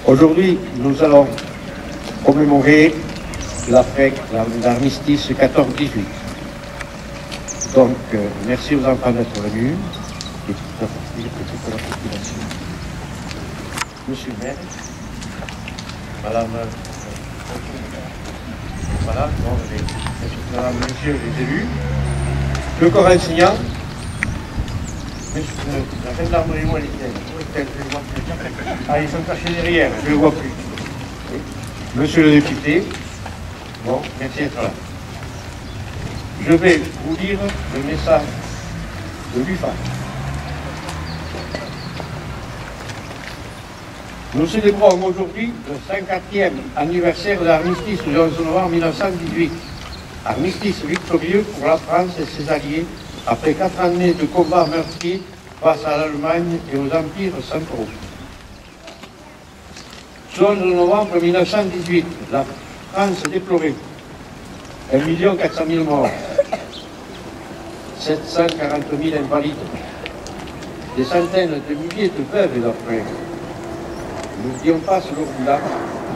Aujourd'hui, nous allons commémorer la fête d'armistice 14-18. Donc, merci aux enfants d'être venus et toute la population. Monsieur le maire, madame, voilà, mesdames, messieurs les élus, le corps enseignant, la gendarmerie, où elle est-elle? Ah, ils sont cachés derrière, je ne le vois plus. Monsieur le député, bon, merci d'être là. Je vais vous lire le message de l'UFA. Nous célébrons aujourd'hui le 54e anniversaire de l'armistice du 11 novembre 1918. Armistice victorieux pour la France et ses alliés après 4 années de combats meurtriers face à l'Allemagne et aux empires centraux. Ce 11 novembre 1918, la France déplorait 1 400 000 morts, 740 000 invalides, des centaines de milliers de veuves et d'orphelins. N'oublions pas ce jour-là,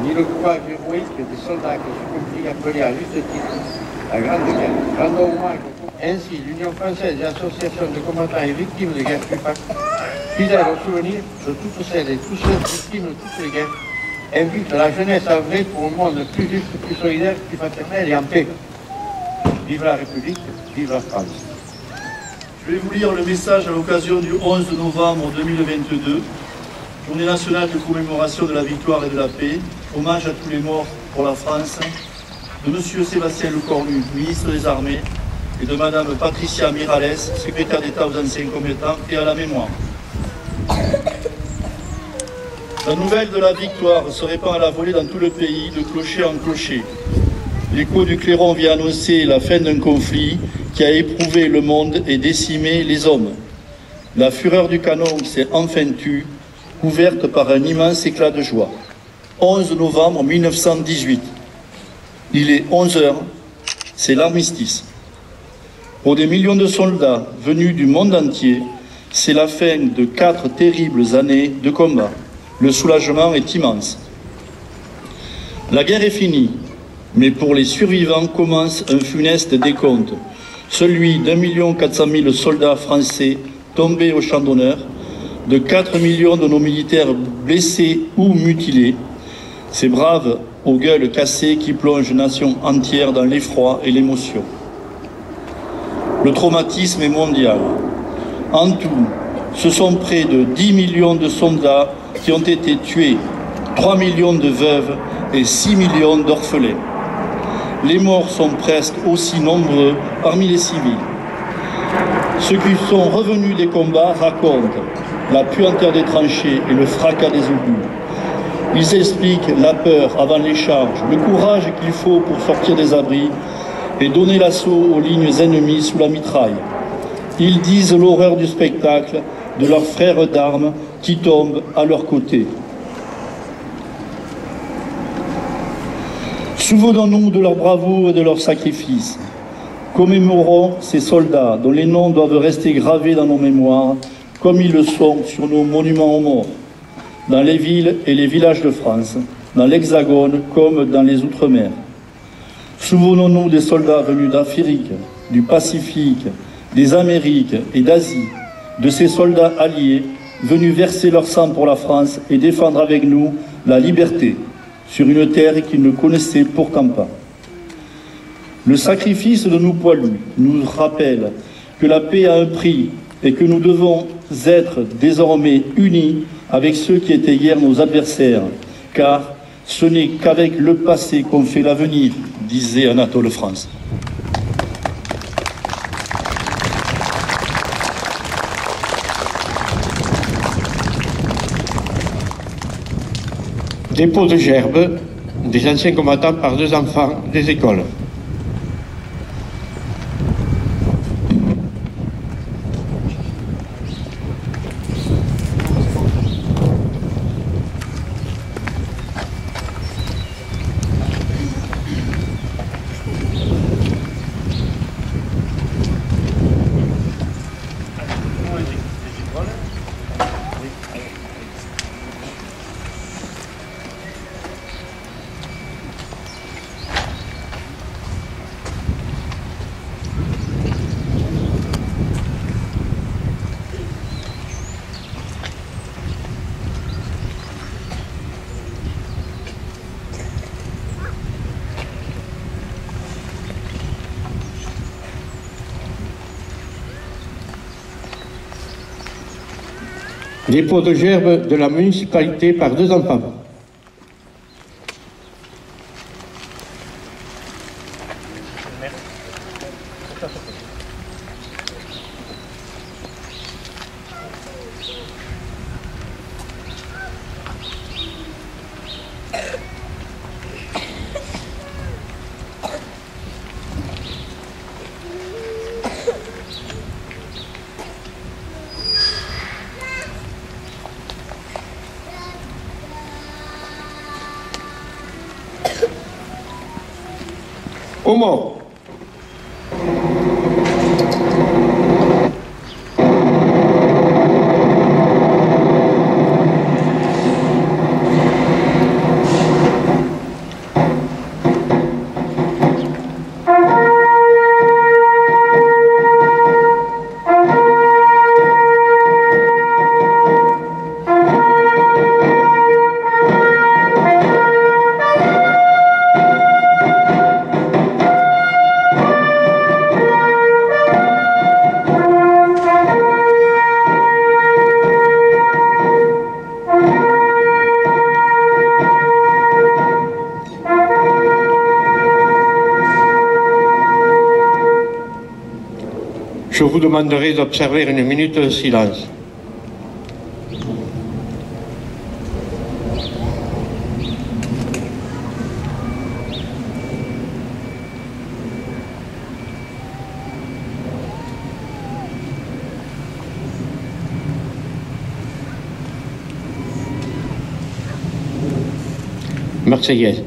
ni le courage héroïque des soldats qui se compris appelés à juste titre la Grande Guerre. Rendons hommage. Ainsi, l'Union française et l'association de combattants et victimes de guerre FUPAC, fidèles au souvenir de toutes celles et tous ceux victimes de toutes les guerres, invitent la jeunesse à œuvrer pour un monde plus juste, plus solidaire, plus fraternel et en paix. Vive la République, vive la France. Je vais vous lire le message à l'occasion du 11 novembre 2022, Journée nationale de commémoration de la victoire et de la paix, hommage à tous les morts pour la France, de M. Sébastien Lecornu, ministre des Armées, et de Mme Patricia Miralles, secrétaire d'État aux anciens combattants et à la mémoire. La nouvelle de la victoire se répand à la volée dans tout le pays, de clocher en clocher. L'écho du clairon vient annoncer la fin d'un conflit qui a éprouvé le monde et décimé les hommes. La fureur du canon s'est enfin tue, couverte par un immense éclat de joie. 11 novembre 1918. Il est 11 heures, c'est l'armistice. Pour des millions de soldats venus du monde entier, c'est la fin de 4 terribles années de combat. Le soulagement est immense. La guerre est finie, mais pour les survivants commence un funeste décompte, celui d'1 400 000 soldats français tombés au champ d'honneur, de 4 millions de nos militaires blessés ou mutilés, ces braves aux gueules cassées qui plongent nation entière dans l'effroi et l'émotion. Le traumatisme est mondial. En tout, ce sont près de 10 millions de soldats qui ont été tués, 3 millions de veuves et 6 millions d'orphelins. Les morts sont presque aussi nombreux parmi les civils. Ceux qui sont revenus des combats racontent la puanteur des tranchées et le fracas des obus. Ils expliquent la peur avant les charges, le courage qu'il faut pour sortir des abris et donner l'assaut aux lignes ennemies sous la mitraille. Ils disent l'horreur du spectacle de leurs frères d'armes qui tombent à leur côté. Souvenons-nous de leur bravoure et de leur sacrifice. Commémorons ces soldats dont les noms doivent rester gravés dans nos mémoires, comme ils le sont sur nos monuments aux morts, dans les villes et les villages de France, dans l'Hexagone comme dans les Outre-mer. Souvenons-nous des soldats venus d'Afrique, du Pacifique, des Amériques et d'Asie, de ces soldats alliés venus verser leur sang pour la France et défendre avec nous la liberté sur une terre qu'ils ne connaissaient pourtant pas. Le sacrifice de nos poilus nous rappelle que la paix a un prix et que nous devons être désormais unis avec ceux qui étaient hier nos adversaires, car ce n'est qu'avec le passé qu'on fait l'avenir, disait Anatole France. Dépôt de gerbes des anciens combattants par 2 enfants des écoles. Dépôt de gerbes de la municipalité par 2 enfants. Au mort. Je vous demanderai d'observer une minute de silence. Marseillaise.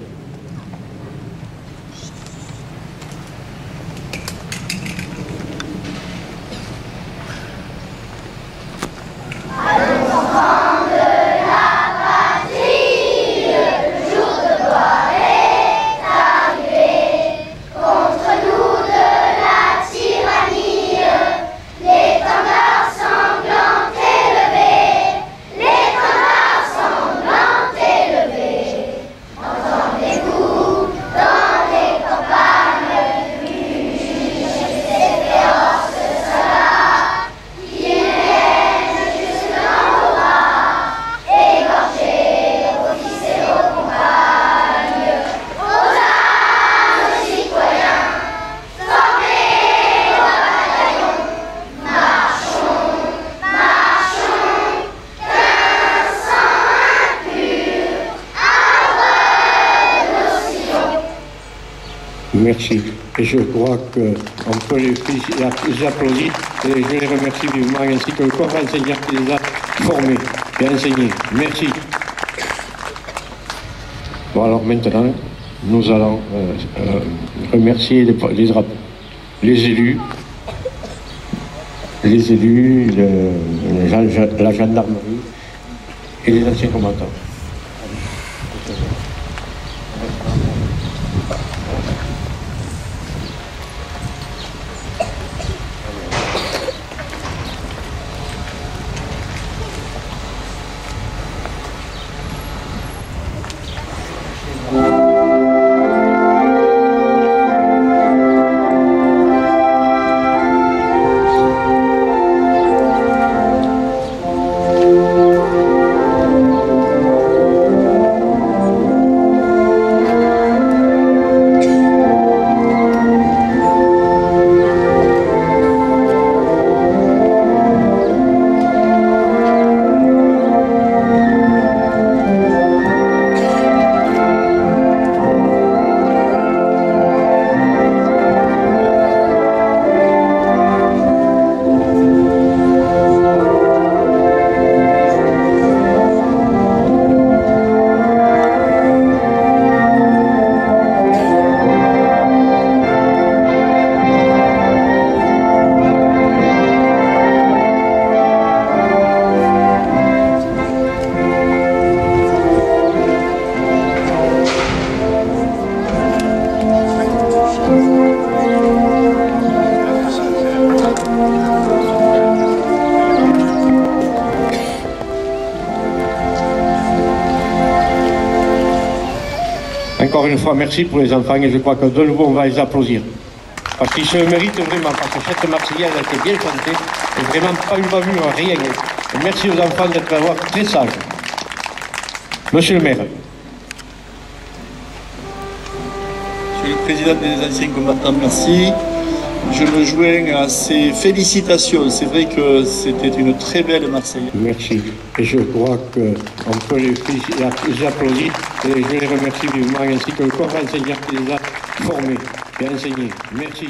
Merci. Et je crois qu'on peut les applaudir et je les remercie vivement ainsi que le corps enseignant qui les a formés et enseignés. Merci. Bon, alors maintenant, nous allons remercier les élus, la gendarmerie et les anciens combattants. Encore une fois, merci pour les enfants et je crois que de nouveau on va les applaudir. Parce qu'ils se le méritent vraiment, parce que cette Marseillaise a été bien chantée et vraiment pas une bavure, rien. Et merci aux enfants d'être avoir très sages. Monsieur le maire. Monsieur le Président des anciens combattants, merci. Je me joins à ces félicitations. C'est vrai que c'était une très belle Marseillaise. Merci. Et je crois qu'on peut les applaudir et je les remercie vivement ainsi que le corps enseignant qui les a formés et enseignés. Merci.